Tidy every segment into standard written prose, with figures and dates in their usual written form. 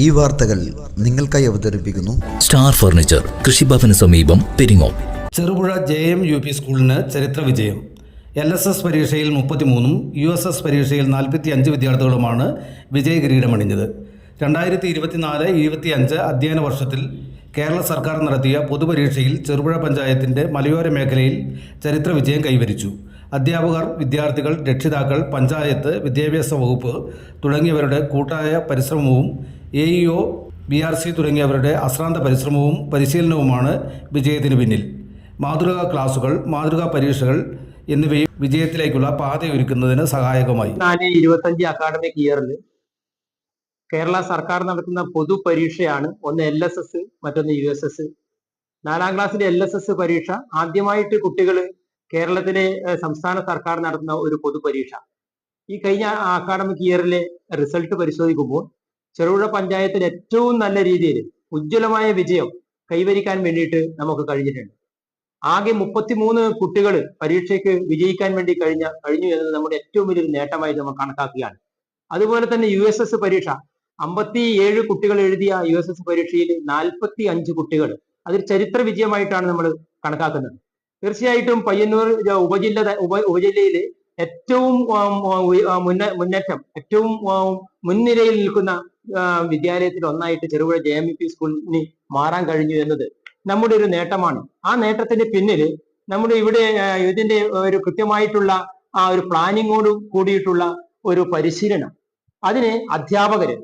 ഈ വാർത്തകൾ നിങ്ങൾക്കായി അവതരിപ്പിക്കുന്നു സ്റ്റാർ ഫർണിച്ചർ, കൃഷിഭവന് സമീപം, പെരിങ്ങോം. ചെറുപുഴ JM UP സ്കൂളിന് ചരിത്ര വിജയം. LSS പരീക്ഷയിൽ 33-ഉം USS പരീക്ഷയിൽ 45 വിദ്യാർത്ഥികളുമാണ് വിജയകിരീടമണിഞ്ഞത്. 2024-25 അധ്യയന വർഷത്തിൽ കേരള സർക്കാർ നടത്തിയ പൊതുപരീക്ഷയിൽ ചെറുപുഴ പഞ്ചായത്തിൻ്റെ മലയോര മേഖലയിൽ ചരിത്ര വിജയം കൈവരിച്ചു. അധ്യാപകർ, വിദ്യാർത്ഥികൾ, രക്ഷിതാക്കൾ, പഞ്ചായത്ത്, വിദ്യാഭ്യാസ വകുപ്പ് തുടങ്ങിയവരുടെ കൂട്ടായ പരിശ്രമവും AEO, BRC തുടങ്ങിയവരുടെ അശ്രാന്ത പരിശ്രമവും പരിശീലനവുമാണ് വിജയത്തിന് പിന്നിൽ. മാതൃകാ ക്ലാസുകൾ, മാതൃകാ പരീക്ഷകൾ എന്നിവയും വിജയത്തിലേക്കുള്ള പാതയൊരുക്കുന്നതിന് സഹായകമായി. 24-25 അക്കാഡമിക് ഇയറിൽ കേരള സർക്കാർ നടത്തുന്ന പൊതുപരീക്ഷയാണ് ഒന്ന് LSS, മറ്റൊന്ന് USS. 4ാം ക്ലാസ്സിലെ LSS പരീക്ഷ ആദ്യമായിട്ട് കുട്ടികൾ കേരളത്തിലെ സംസ്ഥാന സർക്കാർ നടത്തുന്ന ഒരു പൊതുപരീക്ഷ. ഈ കഴിഞ്ഞ അക്കാഡമിക് ഇയറിലെ റിസൾട്ട് പരിശോധിക്കുമ്പോൾ ചെറുപുഴ പഞ്ചായത്തിൽ ഏറ്റവും നല്ല രീതിയിൽ ഉജ്ജ്വലമായ വിജയം കൈവരിക്കാൻ വേണ്ടിയിട്ട് നമുക്ക് കഴിഞ്ഞിട്ടുണ്ട്. ആകെ 33 കുട്ടികൾ പരീക്ഷയ്ക്ക് വിജയിക്കാൻ വേണ്ടി കഴിഞ്ഞു എന്നത് നമ്മുടെ ഏറ്റവും വലിയൊരു നേട്ടമായി നമ്മൾ കണക്കാക്കുകയാണ്. അതുപോലെ തന്നെ USS പരീക്ഷ 57 കുട്ടികൾ എഴുതിയ USS പരീക്ഷയിൽ 45 കുട്ടികൾ, അതൊരു ചരിത്ര വിജയമായിട്ടാണ് നമ്മൾ കണക്കാക്കുന്നത്. തീർച്ചയായിട്ടും പയ്യന്നൂർ ഉപജില്ലയിൽ ഏറ്റവും മുന്നേറ്റം, ഏറ്റവും മുൻനിരയിൽ നിൽക്കുന്ന വിദ്യാലയത്തിൽ ഒന്നായിട്ട് ചെറുപുഴ JMUP സ്കൂളിന് മാറാൻ കഴിഞ്ഞു എന്നത് നമ്മുടെ ഒരു നേട്ടമാണ്. ആ നേട്ടത്തിന്റെ പിന്നിൽ നമ്മുടെ ഇവിടെ ഇതിന്റെ ഒരു കൃത്യമായിട്ടുള്ള ഒരു പ്ലാനിങ്ങോട് കൂടിയിട്ടുള്ള ഒരു പരിശീലനം, അതിന് അധ്യാപകര്,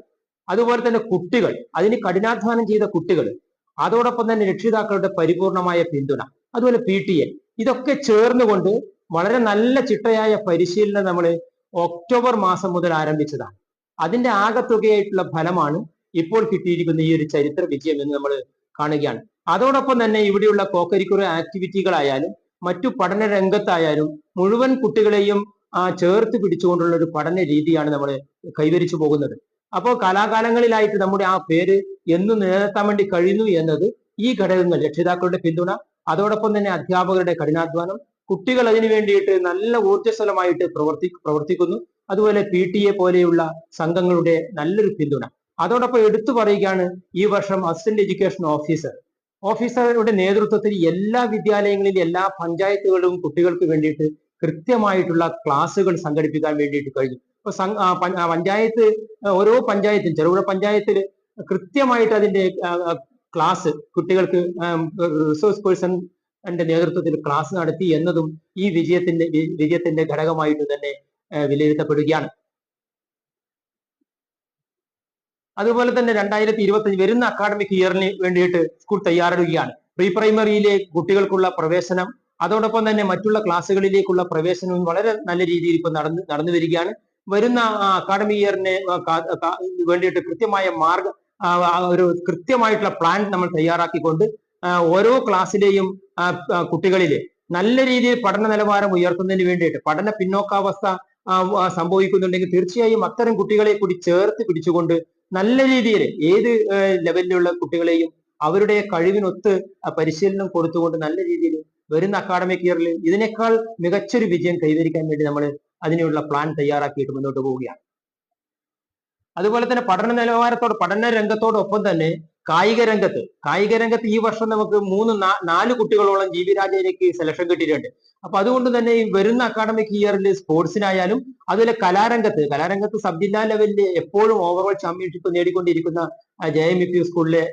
അതുപോലെ തന്നെ കുട്ടികൾ, അതിന് കഠിനാധ്വാനം ചെയ്ത കുട്ടികൾ, അതോടൊപ്പം തന്നെ രക്ഷിതാക്കളുടെ പരിപൂർണമായ പിന്തുണ, അതുപോലെ PTA, ഇതൊക്കെ ചേർന്നുകൊണ്ട് വളരെ നല്ല ചിട്ടയായ പരിശീലനം നമ്മൾ ഒക്ടോബർ മാസം മുതൽ ആരംഭിച്ചതാണ്. അതിന്റെ ആകെത്തുകയായിട്ടുള്ള ഫലമാണ് ഇപ്പോൾ കിട്ടിയിരിക്കുന്ന ഈ ഒരു ചരിത്ര വിജയം എന്ന് നമ്മൾ കാണുകയാണ്. അതോടൊപ്പം തന്നെ ഇവിടെയുള്ള കോകരിക്കുലർ ആക്ടിവിറ്റികളായാലും മറ്റു പഠന രംഗത്തായാലും മുഴുവൻ കുട്ടികളെയും ചേർത്ത് പിടിച്ചുകൊണ്ടുള്ള ഒരു പഠന രീതിയാണ് നമ്മൾ കൈവരിച്ചു പോകുന്നത്. അപ്പോൾ കാലാകാലങ്ങളിലായിട്ട് നമ്മുടെ ആ പേര് എന്നും നിലനിർത്താൻ വേണ്ടി കഴിയുന്നു എന്നത് ഈ ഘടകങ്ങൾ, രക്ഷിതാക്കളുടെ പിന്തുണ, അതോടൊപ്പം തന്നെ അധ്യാപകരുടെ കഠിനാധ്വാനം, കുട്ടികൾ അതിനു വേണ്ടിയിട്ട് നല്ല ഊർജ്ജസ്വലമായിട്ട് പ്രവർത്തിക്കുന്നു, അതുപോലെ PTA പോലെയുള്ള സംഘങ്ങളുടെ നല്ലൊരു പിന്തുണ. അതോടൊപ്പം എടുത്തു പറയുകയാണ്, ഈ വർഷം അസിസ്റ്റന്റ് എഡ്യൂക്കേഷൻ ഓഫീസറുടെ നേതൃത്വത്തിൽ എല്ലാ വിദ്യാലയങ്ങളിലും എല്ലാ പഞ്ചായത്തുകളിലും കുട്ടികൾക്ക് വേണ്ടിയിട്ട് കൃത്യമായിട്ടുള്ള ക്ലാസ്സുകൾ സംഘടിപ്പിക്കാൻ വേണ്ടിയിട്ട് കഴിഞ്ഞു. ഇപ്പൊ പഞ്ചായത്ത്, ഓരോ പഞ്ചായത്തും, ചെറുപുഴ പഞ്ചായത്തിൽ കൃത്യമായിട്ട് അതിന്റെ ക്ലാസ് കുട്ടികൾക്ക് റിസോഴ്സ് പേഴ്സന്റെ നേതൃത്വത്തിൽ ക്ലാസ് നടത്തി എന്നതും ഈ വിജയത്തിന്റെ ഘടകമായിട്ട് തന്നെ വിലയിരുത്തപ്പെടുകയാണ്. അതുപോലെ തന്നെ 2025 വരുന്ന അക്കാഡമിക് ഇയറിന് വേണ്ടിയിട്ട് സ്കൂൾ തയ്യാറെടുക്കുകയാണ്. പ്രീ പ്രൈമറിയിലെ കുട്ടികൾക്കുള്ള പ്രവേശനം, അതോടൊപ്പം തന്നെ മറ്റുള്ള ക്ലാസ്സുകളിലേക്കുള്ള പ്രവേശനവും വളരെ നല്ല രീതിയിൽ ഇപ്പൊ നടന്നു വരികയാണ്. വരുന്ന അക്കാഡമിക് ഇയറിന് വേണ്ടിയിട്ട് ഒരു കൃത്യമായിട്ടുള്ള പ്ലാൻ നമ്മൾ തയ്യാറാക്കിക്കൊണ്ട് ഓരോ ക്ലാസ്സിലെയും കുട്ടികളിലെ നല്ല രീതിയിൽ പഠന നിലവാരം ഉയർത്തുന്നതിന് വേണ്ടിയിട്ട്, പഠന പിന്നോക്കാവസ്ഥ സംഭവിക്കുന്നുണ്ടെങ്കിൽ തീർച്ചയായും അത്തരം കുട്ടികളെ കൂടി ചേർത്ത് പിടിച്ചുകൊണ്ട് നല്ല രീതിയിൽ ഏത് ലെവലിലുള്ള കുട്ടികളെയും അവരുടെ കഴിവിനൊത്ത് പരിശീലനം കൊടുത്തുകൊണ്ട് നല്ല രീതിയിൽ വരുന്ന അക്കാഡമിക് ഇയറിൽ ഇതിനേക്കാൾ മികച്ചൊരു വിജയം കൈവരിക്കാൻ വേണ്ടി നമ്മൾ അതിനുള്ള പ്ലാൻ തയ്യാറാക്കിയിട്ട് മുന്നോട്ട് പോവുകയാണ്. അതുപോലെ തന്നെ പഠന രംഗത്തോടൊപ്പം തന്നെ കായിക രംഗത്ത് ഈ വർഷം നമുക്ക് 4 കുട്ടികളോളം GB രാജയിലേക്ക് സെലക്ഷൻ കിട്ടിയിട്ടുണ്ട്. അപ്പൊ അതുകൊണ്ട് തന്നെ ഈ വരുന്ന അക്കാഡമിക് ഇയറിൽ സ്പോർട്സിനായാലും അതുപോലെ കലാരംഗത്ത് സബ് ജില്ലാ ലെവലിൽ എപ്പോഴും ഓവറോൾ ചാമ്പ്യൻഷിപ്പ് നേടിക്കൊണ്ടിരിക്കുന്ന JMUP സ്കൂളിലെ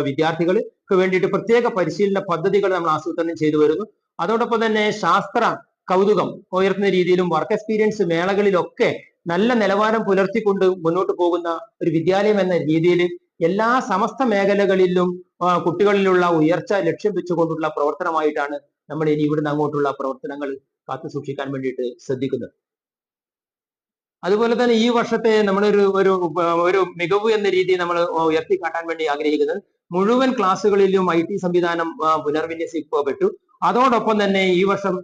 വിദ്യാർത്ഥികൾക്ക് വേണ്ടിയിട്ട് പ്രത്യേക പരിശീലന പദ്ധതികൾ നമ്മൾ ആസൂത്രണം ചെയ്തു വരുന്നു. അതോടൊപ്പം തന്നെ ശാസ്ത്ര കൗതുകം ഉയർത്തുന്ന രീതിയിലും വർക്ക് എക്സ്പീരിയൻസ് മേളകളിലൊക്കെ നല്ല നിലവാരം പുലർത്തിക്കൊണ്ട് മുന്നോട്ട് പോകുന്ന ഒരു വിദ്യാലയം എന്ന രീതിയിൽ എല്ലാ സമസ്ത മേഖലകളിലും കുട്ടികളിലുള്ള ഉയർച്ച ലക്ഷ്യം വെച്ചുകൊണ്ടുള്ള പ്രവർത്തനമായിട്ടാണ് നമ്മൾ ഇനി ഇവിടുന്ന് അങ്ങോട്ടുള്ള പ്രവർത്തനങ്ങൾ കാത്തു സൂക്ഷിക്കാൻ വേണ്ടിയിട്ട് ശ്രദ്ധിക്കുന്നത്. അതുപോലെ തന്നെ ഈ വർഷത്തെ നമ്മളൊരു മികവ് എന്ന രീതിയിൽ നമ്മൾ ഉയർത്തിക്കാട്ടാൻ വേണ്ടി ആഗ്രഹിക്കുന്നത്, മുഴുവൻ ക്ലാസ്സുകളിലും IT സംവിധാനം പുനർവിന്യസിക്കപ്പെട്ടു. അതോടൊപ്പം തന്നെ ഈ വർഷം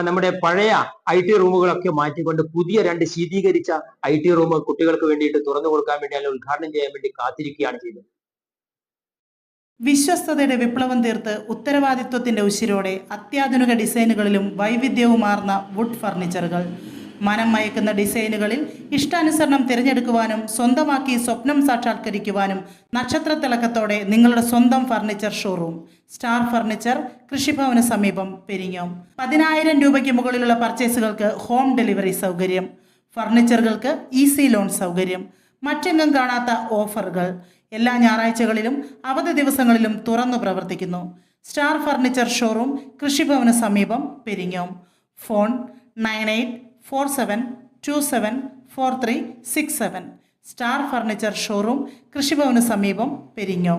നമ്മുടെ പഴയ IT റൂമുകളൊക്കെ മാറ്റിക്കൊണ്ട് പുതിയ 2 ശീതീകരിച്ച IT റൂം കുട്ടികൾക്ക് വേണ്ടിയിട്ട് തുറന്നു കൊടുക്കാൻ വേണ്ടി, അല്ലെങ്കിൽ ഉദ്ഘാടനം ചെയ്യാൻ വേണ്ടി കാത്തിരിക്കുകയാണ് ചെയ്യുന്നത്. വിശ്വസ്തയുടെ വിപ്ലവം തീർത്ത് ഉത്തരവാദിത്വത്തിന്റെ ഉശിരോടെ അത്യാധുനിക ഡിസൈനുകളിലും വൈവിധ്യവുമാർന്ന വുഡ് ഫർണിച്ചറുകൾ മനം മയക്കുന്ന ഡിസൈനുകളിൽ ഇഷ്ടാനുസരണം തിരഞ്ഞെടുക്കുവാനും സ്വന്തമാക്കി സ്വപ്നം സാക്ഷാത്കരിക്കുവാനും നക്ഷത്രത്തിളക്കത്തോടെ നിങ്ങളുടെ സ്വന്തം ഫർണിച്ചർ ഷോറൂം സ്റ്റാർ ഫർണിച്ചർ, കൃഷിഭവന് സമീപം, പെരിങ്ങോം. 10,000 രൂപയ്ക്ക് മുകളിലുള്ള പർച്ചേസുകൾക്ക് ഹോം ഡെലിവറി സൗകര്യം. ഫർണിച്ചറുകൾക്ക് ഈസി ലോൺ സൗകര്യം. മറ്റെങ്ങും കാണാത്ത ഓഫറുകൾ. എല്ലാ ഞായറാഴ്ചകളിലും അവധി ദിവസങ്ങളിലും തുറന്നു പ്രവർത്തിക്കുന്നു. സ്റ്റാർ ഫർണിച്ചർ ഷോറൂം, കൃഷിഭവന് സമീപം, Peringome. Phone 9847274367. Star furniture showroom, കൃഷിഭവന് സമീപം, പെരിങ്ങോം.